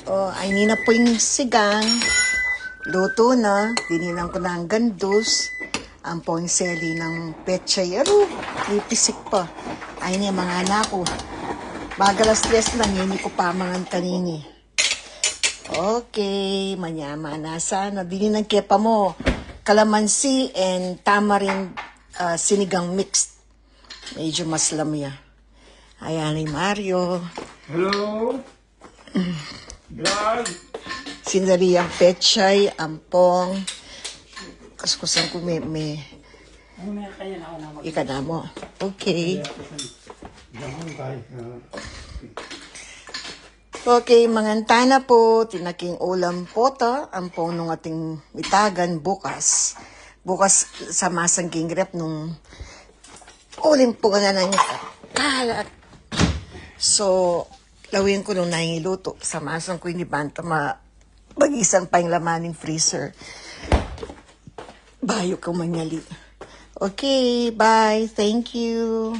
Oh, ay nina po yung sigang. Luto na. Dininan ko na ang gandus. Ang pong seli ng pechay. Aro, ipisik pa. Ay niya mga anak ko. Bagalas tres lang, hindi ko pa mga kanini. Okay, manyama na sana. Dininan kepa mo. Kalamansi and tamarind sinigang mixed. Medyo maslam ya. Ayan ni Mario. Hello. Vlog. Sinari ang pechay, ampong. Kaskusan ko may ika na mo. Okay. Okay, mangantana po. Tinaking ulam po ta. Ampong nung ating itagan bukas. Bukas sa masangking rep nung ulim po na ng kalat. So, lawin ko nung nangiluto. Sa masang ko inibanta bagisan pa yung laman ng freezer. Bayo ka manyali. Okay, bye. Thank you.